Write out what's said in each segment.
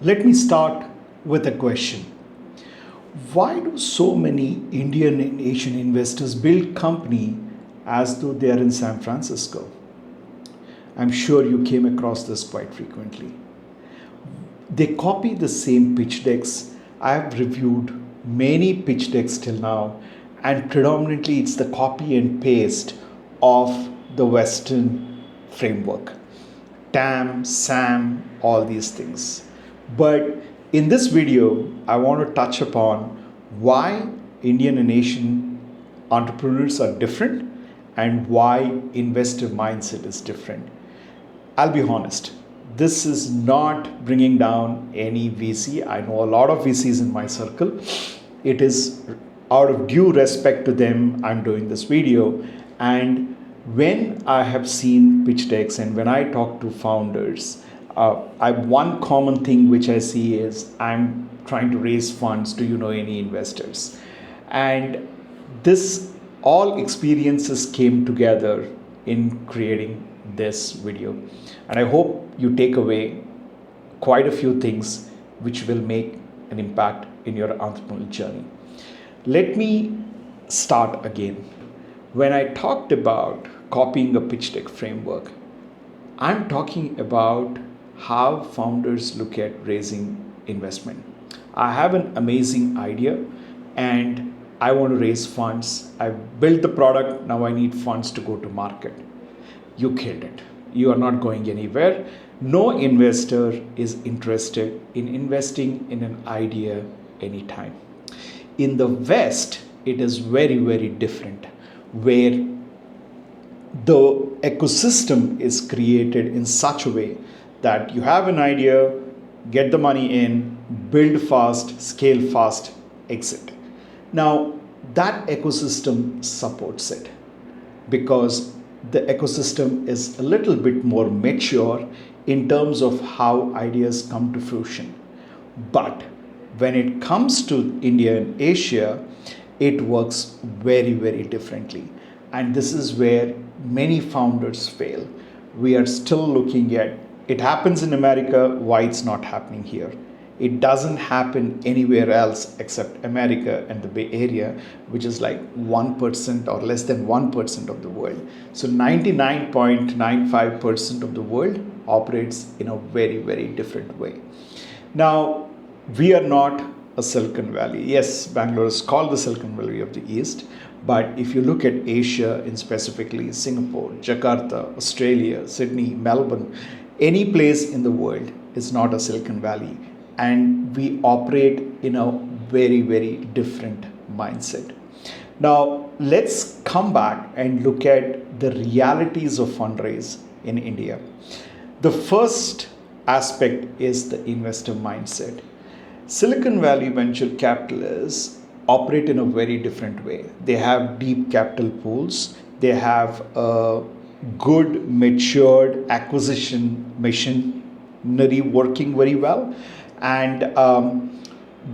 Let me start with a question. Why do so many Indian and Asian investors build company as though they are in San Francisco? I'm sure you came across this quite frequently. They copy the same pitch decks. I have reviewed many pitch decks till now, and predominantly it's the copy and paste of the Western framework. TAM, SAM, all these things. But in this video, I want to touch upon why Indian and Asian entrepreneurs are different and why investor mindset is different. I'll be honest, this is not bringing down any VC. I know a lot of VCs in my circle. It is out of due respect to them, I'm doing this video. And when I have seen pitch decks and when I talk to founders, one common thing which I see is I'm trying to raise funds. Do you know any investors? And this all experiences came together in creating this video. And I hope you take away quite a few things which will make an impact in your entrepreneurial journey. Let me start again. When I talked about copying a pitch deck framework, I'm talking about how founders look at raising investment. I have an amazing idea and I want to raise funds. I've built the product, now I need funds to go to market. You killed it. You are not going anywhere. No investor is interested in investing in an idea anytime. In the West, it is very, very different, where the ecosystem is created in such a way that you have an idea, get the money in, build fast, scale fast, exit. Now, that ecosystem supports it because the ecosystem is a little bit more mature in terms of how ideas come to fruition. But when it comes to India and Asia, it works very, very differently. And this is where many founders fail. We are still looking at it happens in America, why it's not happening here. It doesn't happen anywhere else except America and the Bay Area, which is like 1% or less than 1% of the world. So 99.95% of the world operates in a very, very different way. Now, we are not a Silicon Valley. Yes, Bangalore is called the Silicon Valley of the East. But if you look at Asia, in specifically Singapore, Jakarta, Australia, Sydney, Melbourne, any place in the world is not a Silicon Valley. And we operate in a very, very different mindset. Now, let's come back and look at the realities of fundraise in India. The first aspect is the investor mindset. Silicon Valley venture capitalists operate in a very different way. They have deep capital pools. They have a good, matured acquisition machinery working very well. And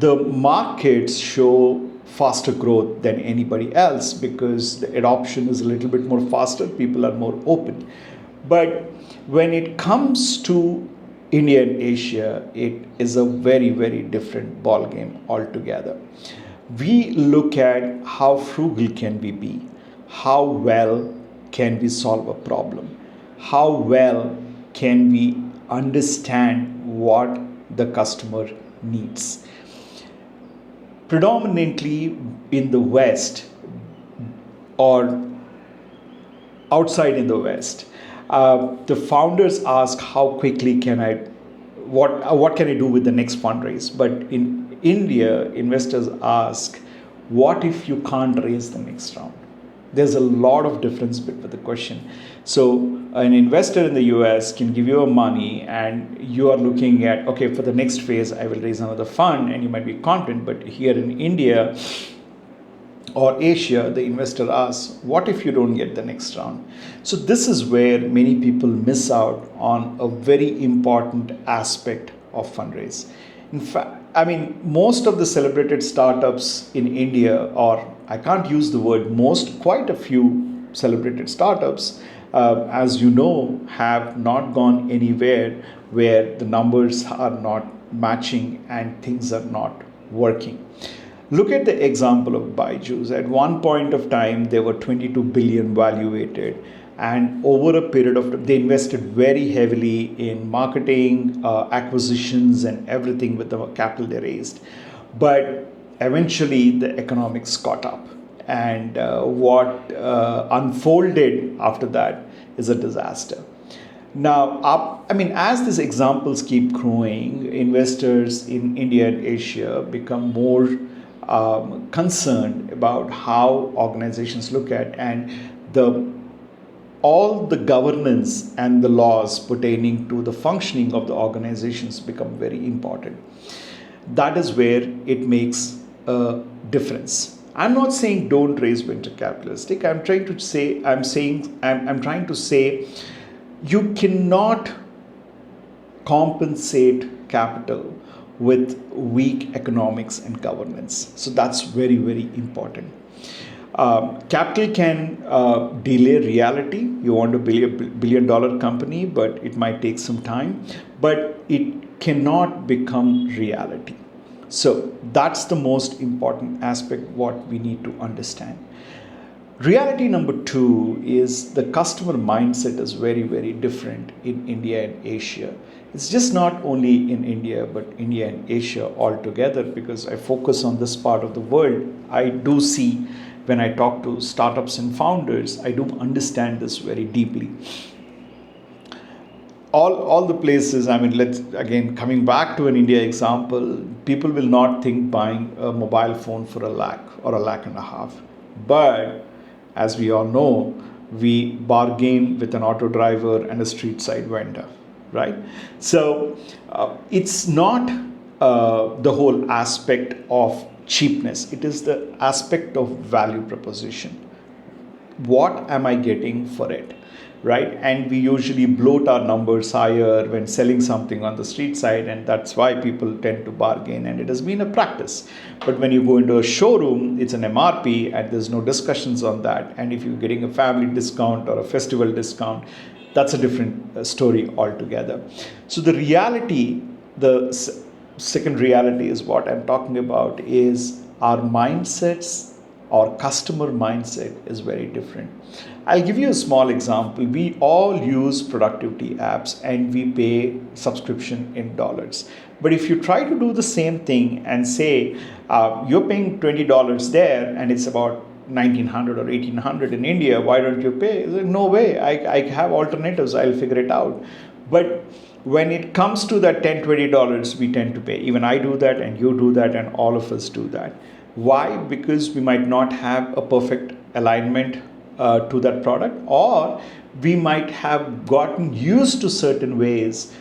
the markets show faster growth than anybody else because the adoption is a little bit more faster. People are more open. But when it comes to India and Asia, it is a very, very different ballgame altogether. We look at how frugal can we be, how well can we solve a problem, how well can we understand what the customer needs. Predominantly in the West or outside in the West, the founders ask how quickly can what can I do with the next fundraise? But in India, investors ask, what if you can't raise the next round? There's a lot of difference between the question. So an investor in the US can give you money and you are looking at, okay, for the next phase, I will raise another fund and you might be confident. But here in India or Asia, the investor asks, what if you don't get the next round? So this is where many people miss out on a very important aspect of fundraise. In fact, most of the celebrated startups in India, or I can't use the word most, quite a few celebrated startups, as you know, have not gone anywhere where the numbers are not matching and things are not working. Look at the example of Byju's. At one point of time, they were 22 billion valuated, and over a period of time, they invested very heavily in marketing, acquisitions, and everything with the capital they raised. But eventually, the economics caught up, and what unfolded after that is a disaster. Now, as these examples keep growing, investors in India and Asia become more concerned about how organizations look at, and the all the governance and the laws pertaining to the functioning of the organizations become very important. That is where it makes a difference. I'm not saying don't raise venture capitalistic. I'm trying to say you cannot compensate capital with weak economics and governance. So that's very, very important. Capital can delay reality. You want to build a billion dollar company, but it might take some time, but it cannot become reality. So that's the most important aspect what we need to understand. Reality number two is the customer mindset is very, very different in India and Asia. It's just not only in India, but India and Asia altogether, because I focus on this part of the world. I do see when I talk to startups and founders, I do understand this very deeply. All the places, let's again, coming back to an India example, people will not think buying a mobile phone for a lakh or $1.5 lakh. But as we all know, we bargain with an auto driver and a street side vendor, right? So it's not the whole aspect of cheapness. It is the aspect of value proposition. What am I getting for it? Right? And we usually bloat our numbers higher when selling something on the street side, and that's why people tend to bargain, and it has been a practice. But when you go into a showroom, it's an MRP and there's no discussions on that. And if you're getting a family discount or a festival discount, that's a different story altogether. So the reality, the second reality is what I'm talking about, is our mindsets. Our customer mindset is very different. I'll give you a small example. We all use productivity apps and we pay subscription in dollars. But if you try to do the same thing and say you're paying $20 there and it's about 1900 or 1800 in India, why don't you pay? No way, I have alternatives, I'll figure it out. But when it comes to that $10, $20, we tend to pay. Even I do that and you do that and all of us do that. Why? Because we might not have a perfect alignment to that product, or we might have gotten used to certain ways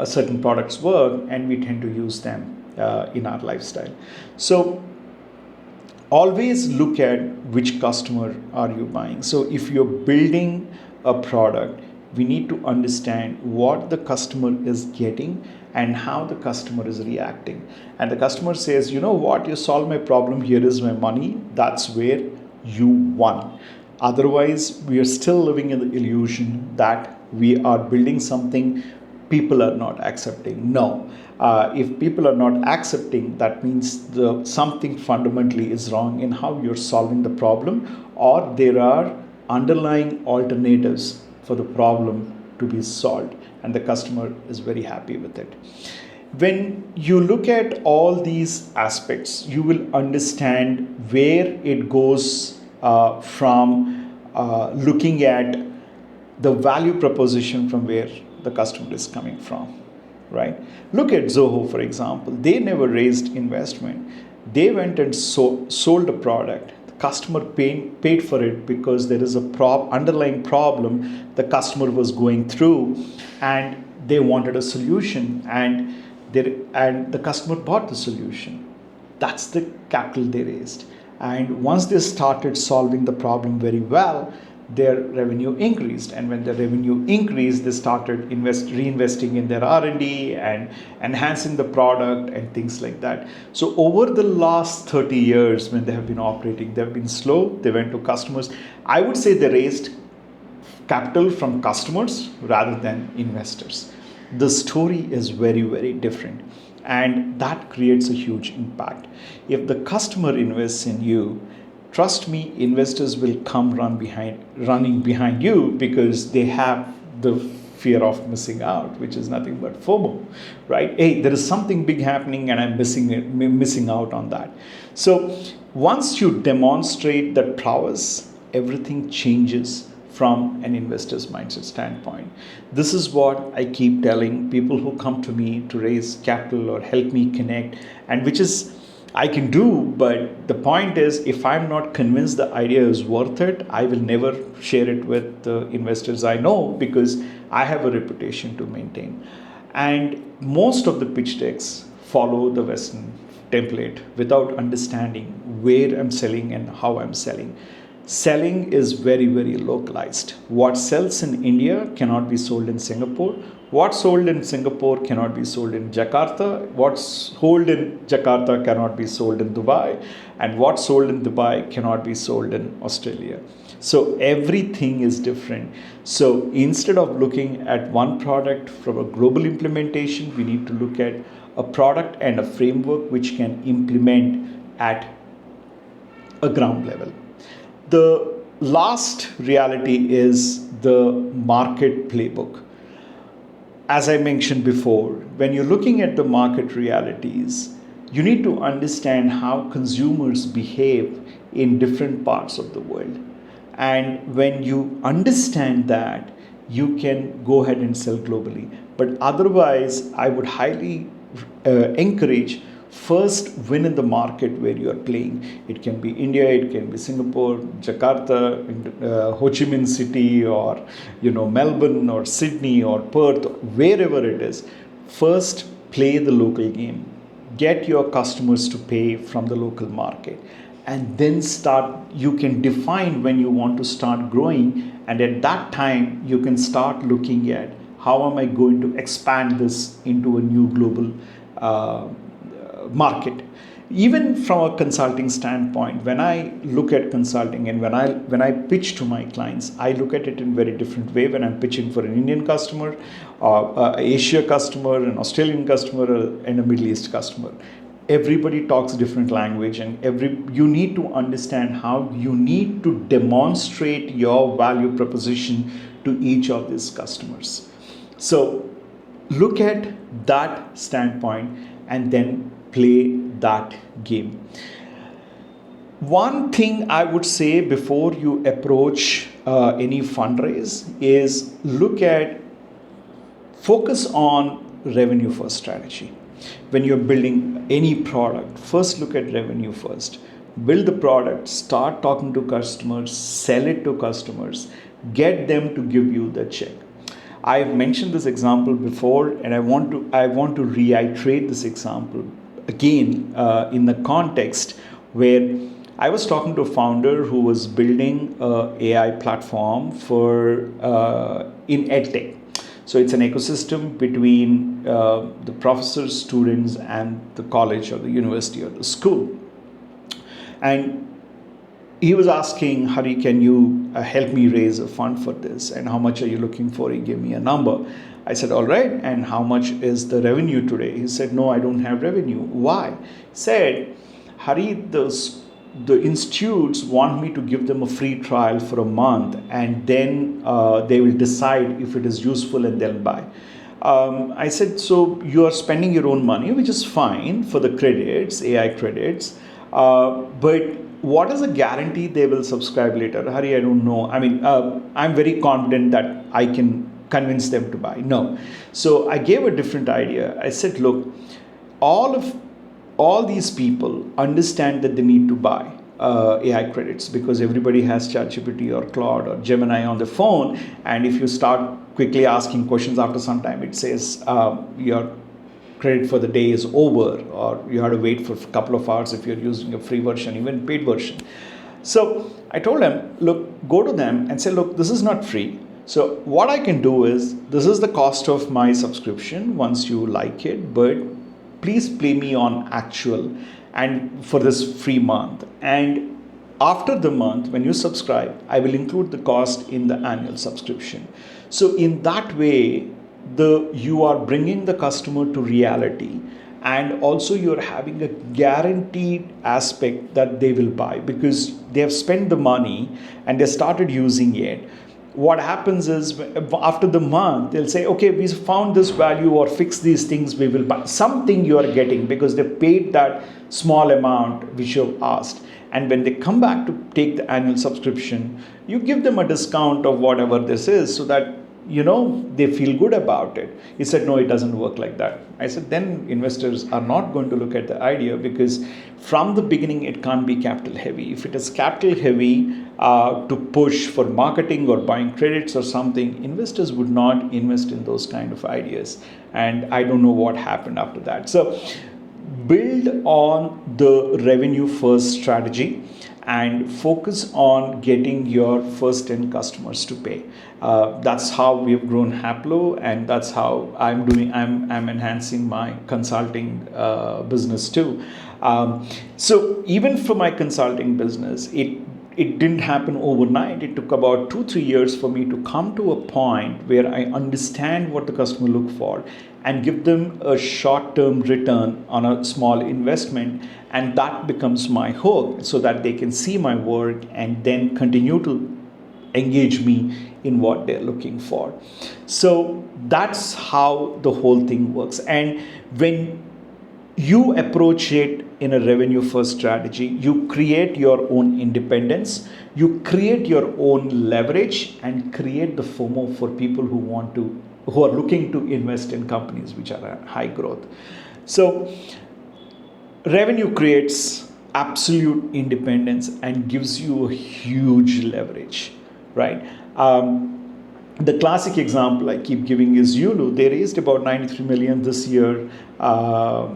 certain products work and we tend to use them in our lifestyle. So always look at which customer are you buying. So if you're building a product, we need to understand what the customer is getting and how the customer is reacting. And the customer says, you know what, you solved my problem, here is my money, that's where you won. Otherwise, we are still living in the illusion that we are building something people are not accepting. No, if people are not accepting, that means something fundamentally is wrong in how you're solving the problem, or there are underlying alternatives for the problem to be solved, and the customer is very happy with it. When you look at all these aspects, you will understand where it goes from looking at the value proposition from where the customer is coming from, right? Look at Zoho, for example. They never raised investment. They went and sold a product. Customer paid for it because there is a underlying problem the customer was going through and they wanted a solution, and the customer bought the solution. That's the capital they raised. And once they started solving the problem very well, their revenue increased, and when the revenue increased, they started reinvesting in their R&D and enhancing the product and things like that. So over the last 30 years when they have been operating, they have been slow. They went to customers. I would say they raised capital from customers rather than investors. The story is very, very different. and that creates a huge impact. If the customer invests in you, trust me, investors will come running behind you because they have the fear of missing out, which is nothing but FOMO, right? Hey, there is something big happening and I'm missing out on that. So once you demonstrate that prowess, everything changes from an investor's mindset standpoint. This is what I keep telling people who come to me to raise capital or help me connect, and which is I can do, but the point is, if I'm not convinced the idea is worth it, I will never share it with the investors I know because I have a reputation to maintain. And most of the pitch decks follow the Western template without understanding where I'm selling and how I'm selling. Selling is very, very localized. What sells in India cannot be sold in Singapore. What's sold in Singapore cannot be sold in Jakarta. What's sold in Jakarta cannot be sold in Dubai. And what's sold in Dubai cannot be sold in Australia. So everything is different. So instead of looking at one product from a global implementation, we need to look at a product and a framework which can implement at a ground level. The last reality is the market playbook. As I mentioned before, when you're looking at the market realities, you need to understand how consumers behave in different parts of the world. And when you understand that, you can go ahead and sell globally. But otherwise, I would highly encourage first win in the market where you are playing. It can be India, it can be Singapore, Jakarta, Ho Chi Minh City, or Melbourne or Sydney or Perth, wherever it is. First play the local game. Get your customers to pay from the local market, and then you can define when you want to start growing, and at that time you can start looking at how am I going to expand this into a new global market. Even from a consulting standpoint, when I look at consulting and when I pitch to my clients, I look at it in a very different way. When I'm pitching for an Indian customer, Asia customer, an Australian customer, and a Middle East customer, everybody talks different language, and you need to understand how you need to demonstrate your value proposition to each of these customers. So look at that standpoint and then play that game. One thing I would say before you approach any fundraise is focus on revenue first strategy. When you're building any product, first look at revenue first. Build the product, start talking to customers, sell it to customers, get them to give you the check. I've mentioned this example before, and I want to reiterate this example again in the context where I was talking to a founder who was building an AI platform for in EdTech. So it's an ecosystem between the professors, students, and the college or the university or the school. And he was asking, Hari, can you help me raise a fund for this? And how much are you looking for? He gave me a number. I said, all right, and how much is the revenue today? He said, no, I don't have revenue. Why? He said, Hari, the institutes want me to give them a free trial for a month, and then they will decide if it is useful and they'll buy. I said, so you are spending your own money, which is fine for the credits, AI credits, but what is the guarantee they will subscribe later? Hari, I don't know. I mean, I'm very confident that I can convince them to buy. No. So I gave a different idea. I said, look, all these people understand that they need to buy AI credits because everybody has ChatGPT or Claude or Gemini on the phone. And if you start quickly asking questions after some time, it says your credit for the day is over, or you have to wait for a couple of hours if you're using a free version, even paid version. So I told them, look, go to them and say, look, this is not free. So what I can do is, this is the cost of my subscription once you like it, but please play me on actual and for this free month. And after the month, when you subscribe, I will include the cost in the annual subscription. So in that way, you are bringing the customer to reality, and also you're having a guaranteed aspect that they will buy because they have spent the money and they started using it. What happens is after the month they'll say, okay, we found this value or fix these things, we will buy something. You are getting because they paid that small amount which you've asked, and when they come back to take the annual subscription, you give them a discount of whatever this is so that they feel good about it. He said, no, it doesn't work like that. I said, then investors are not going to look at the idea because from the beginning it can't be capital heavy. If it is capital heavy to push for marketing or buying credits or something, investors would not invest in those kind of ideas. And I don't know what happened after that. So build on the revenue first strategy and focus on getting your first 10 customers to pay. That's how we've grown Haplo, and that's how I'm enhancing my consulting business too. So even for my consulting business, it didn't happen overnight. It took about 2-3 years for me to come to a point where I understand what the customer look for and give them a short-term return on a small investment, and that becomes my hook so that they can see my work and then continue to engage me in what they're looking for. So that's how the whole thing works. And when you approach it in a revenue first strategy, you create your own independence, you create your own leverage, and create the FOMO for people who are looking to invest in companies which are at high growth. So revenue creates absolute independence and gives you a huge leverage, right? The classic example I keep giving is Yulu. They raised about 93 million this year,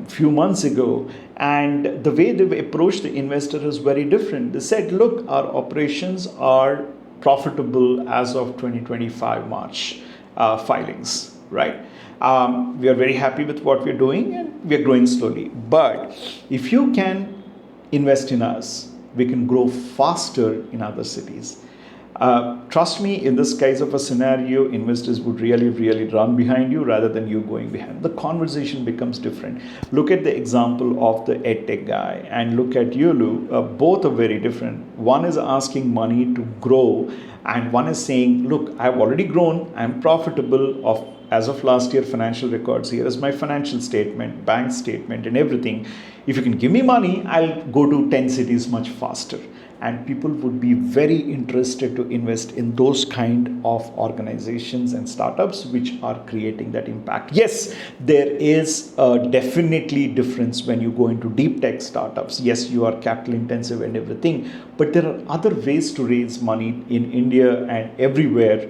few months ago, and the way they approached the investor is very different. They said, look, our operations are profitable as of 2025 March filings, right? We are very happy with what we're doing and we're growing slowly. But if you can invest in us, we can grow faster in other cities. Trust me, in this case of a scenario, investors would really, really run behind you rather than you going behind. The conversation becomes different. Look at the example of the EdTech guy and look at Yulu. Both are very different. One is asking money to grow, and one is saying, look, I've already grown, I'm profitable as of last year financial records. Here is my financial statement, bank statement, and everything. If you can give me money, I'll go to 10 cities much faster. And people would be very interested to invest in those kind of organizations and startups which are creating that impact. Yes, there is definitely difference when you go into deep tech startups. Yes, you are capital intensive and everything, but there are other ways to raise money in India and everywhere,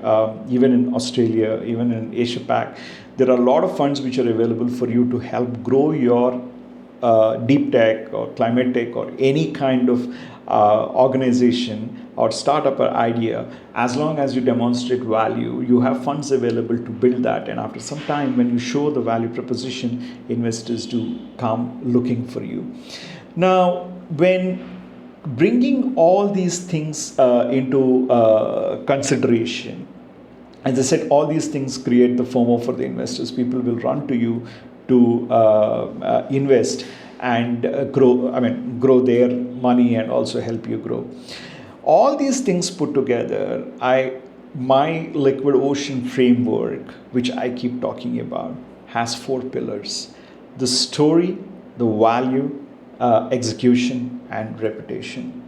even in Australia, even in Asia Pac. There are a lot of funds which are available for you to help grow your deep tech or climate tech or any kind of organization or startup or idea. As long as you demonstrate value, you have funds available to build that, and after some time when you show the value proposition, investors do come looking for you. Now, when bringing all these things into consideration, as I said, all these things create the FOMO for the investors. People will run to you to invest and grow their money and also help you grow. All these things put together, my Liquid Ocean framework, which I keep talking about, has 4 pillars: the story, the value, execution, and reputation.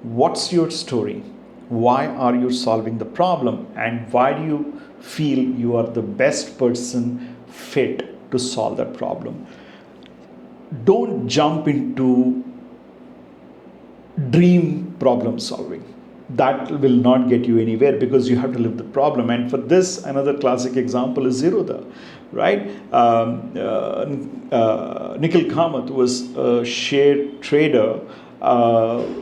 What's your story? Why are you solving the problem? And why do you feel you are the best person fit to solve that problem? Don't jump into dream problem solving. That will not get you anywhere because you have to live the problem. And for this, another classic example is Zerodha, right? Nikhil Kamath was a share trader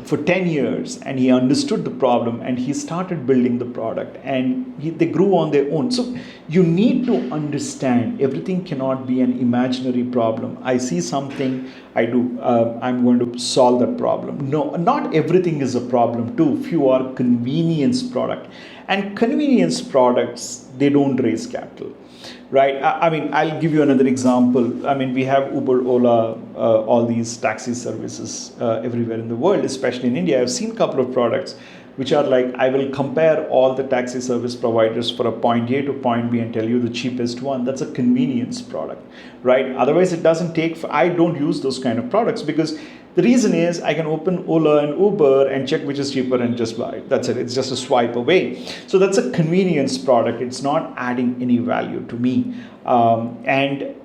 for 10 years, and he understood the problem and he started building the product, and they grew on their own. So you need to understand everything cannot be an imaginary problem. I see something, I'm going to solve that problem. No, not everything is a problem too. Few are convenience product, and convenience products, they don't raise capital. right? I mean, I'll give you another example. I mean, we have Uber, Ola, all these taxi services everywhere in the world, especially in India. I've seen a couple of products which are like, I will compare all the taxi service providers for a point A to point B and tell you the cheapest one. That's a convenience product, right? Otherwise, it doesn't take, I don't use those kind of products, because the reason is I can open Ola and Uber and check which is cheaper and just buy it. That's it. It's just a swipe away. So that's a convenience product. It's not adding any value to me. And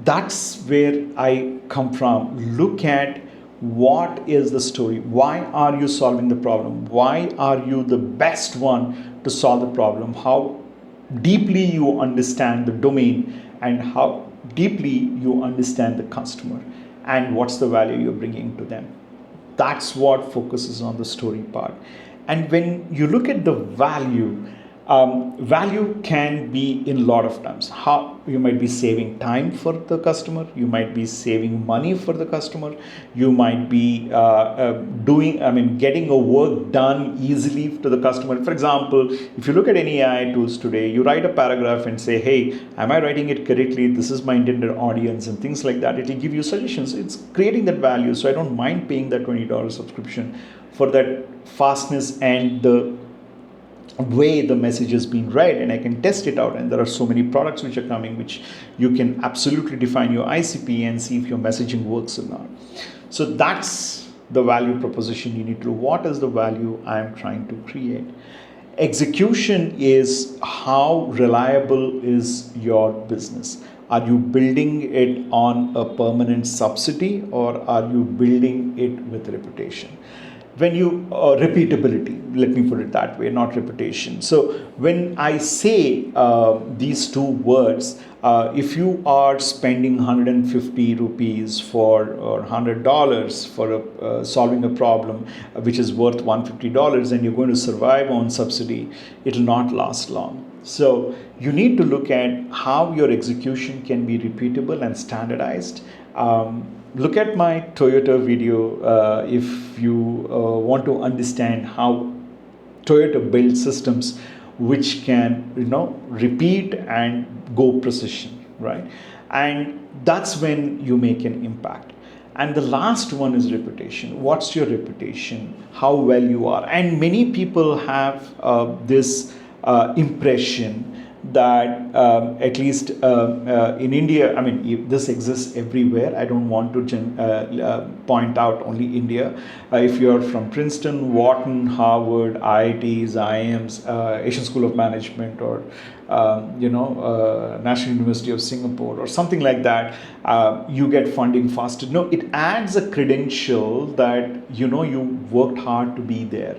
that's where I come from. Look at what is the story. Why are you solving the problem? Why are you the best one to solve the problem? How deeply you understand the domain, and how deeply you understand the customer, and what's the value you're bringing to them. That's what focuses on the story part. And when you look at the value, value can be in a lot of terms. How you might be saving time for the customer, you might be saving money for the customer, you might be getting a work done easily to the customer. For example, if you look at any AI tools today, you write a paragraph and say, hey, am I writing it correctly? This is my intended audience, and things like that. It will give you suggestions. It's creating that value. So I don't mind paying that $20 subscription for that fastness and the way the message is being read, and I can test it out. And there are so many products which are coming, which you can absolutely define your ICP and see if your messaging works or not. So that's the value proposition you need to do. What is the value I'm trying to create? Execution is how reliable is your business. Are you building it on a permanent subsidy, or are you building it with reputation? When you repeatability, let me put it that way, not reputation. So when I say these two words, if you are spending 150 rupees for, or $100 for solving a problem which is worth $150, and you're going to survive on subsidy, it will not last long. So you need to look at how your execution can be repeatable and standardized. Look at my Toyota video if you want to understand how Toyota builds systems which can, repeat and go precision, right? And that's when you make an impact. And the last one is reputation. What's your reputation? How well you are? And many people have this impression that at least in India, I mean, this exists everywhere. I don't want to point out only India. If you're from Princeton, Wharton, Harvard, IITs, IIMs, Asian School of Management, or National University of Singapore, or something like that, you get funding faster. No, it adds a credential that you worked hard to be there.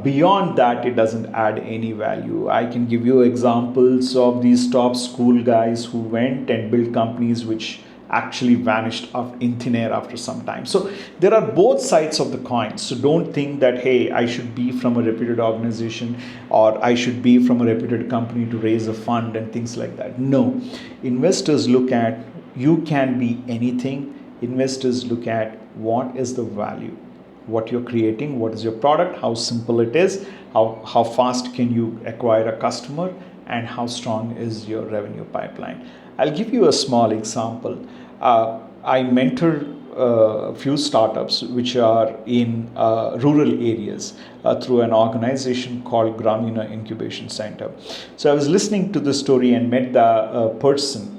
Beyond that, it doesn't add any value. I can give you examples of these top school guys who went and built companies which actually vanished in thin air after some time. So there are both sides of the coin. So don't think that, hey, I should be from a reputed organization, or I should be from a reputed company to raise a fund and things like that. No, investors look at, you can be anything. Investors look at what is the value, what you're creating, what is your product, how simple it is, how fast can you acquire a customer, and how strong is your revenue pipeline. I'll give you a small example. I mentor a few startups which are in rural areas through an organization called Gramina Incubation Center. So I was listening to the story and met the person.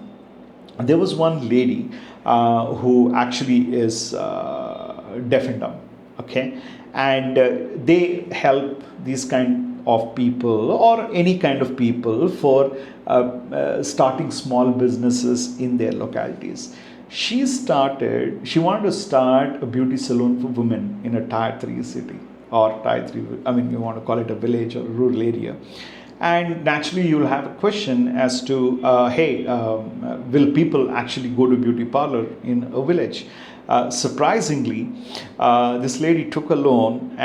There was one lady who actually is deaf and dumb. Okay, and they help these kind of people, or any kind of people, for starting small businesses in their localities. She wanted to start a beauty salon for women in a tier 3 city, or tier 3, I mean, you want to call it a village or a rural area. And naturally, you'll have a question as to, will people actually go to beauty parlor in a village? Surprisingly, this lady took a loan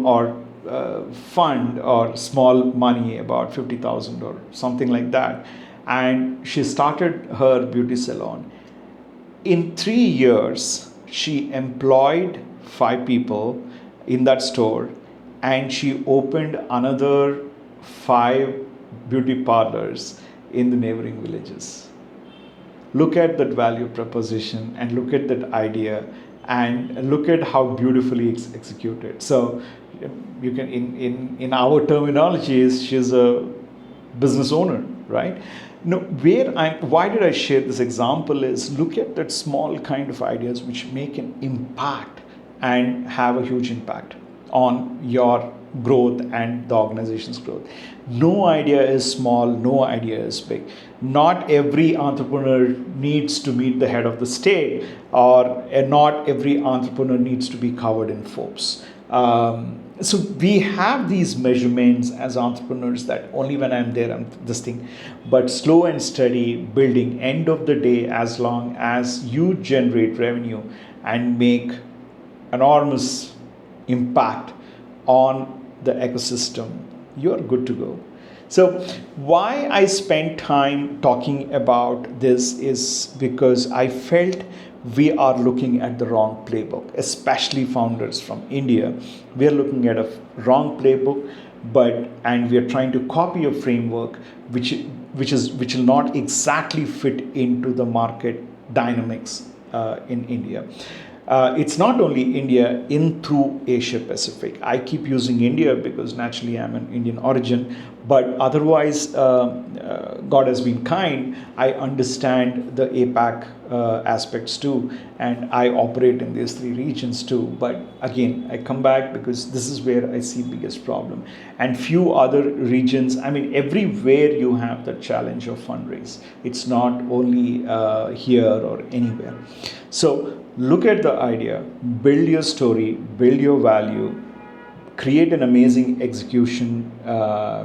or fund or small money, about 50,000 or something like that, and she started her beauty salon. In 3 years, she employed 5 people in that store, and she opened another 5 beauty parlors in the neighboring villages. Look at that value proposition and look at that idea and look at how beautifully it's executed. So you can, in our terminology, is she's a business owner, right? No, why did I share this example is look at that small kind of ideas which make an impact and have a huge impact on your growth and the organization's growth. No idea is small, no idea is big. Not every entrepreneur needs to meet the head of the state, or not every entrepreneur needs to be covered in Forbes. So we have these measurements as entrepreneurs that only when I'm there, I'm this thing. But slow and steady building, end of the day, as long as you generate revenue and make enormous impact on the ecosystem, you're good to go. So why I spent time talking about this is because I felt we are looking at the wrong playbook, especially founders from India. We are looking at a wrong playbook, and we are trying to copy a framework which will not exactly fit into the market dynamics in India. It's not only India, in through Asia Pacific. I keep using India because naturally I'm an Indian origin, but otherwise God has been kind. I understand the APAC aspects too, and I operate in these three regions too. But again, I come back because this is where I see biggest problem. And few other regions, I mean, everywhere you have the challenge of fundraise. It's not only here or anywhere. So look at the idea, build your story, build your value, create an amazing execution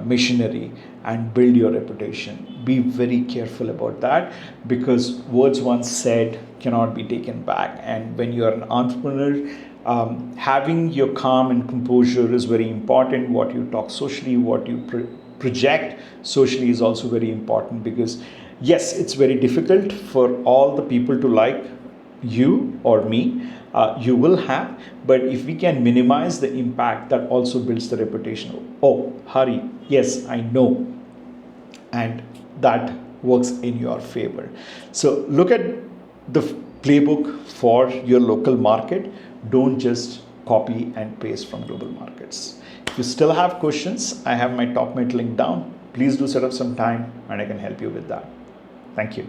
machinery, and build your reputation. Be very careful about that, because words once said cannot be taken back. And when you are an entrepreneur, having your calm and composure is very important. What you talk socially, what you project socially is also very important, because yes, it's very difficult for all the people to like you or me. You will have, but if we can minimize the impact, that also builds the reputation. Oh, Hari, yes, I know, and that works in your favor. So look at the playbook for your local market. Don't just copy and paste from global markets. If you still have questions, I have my top mate link down. Please do set up some time and I can help you with that. Thank you.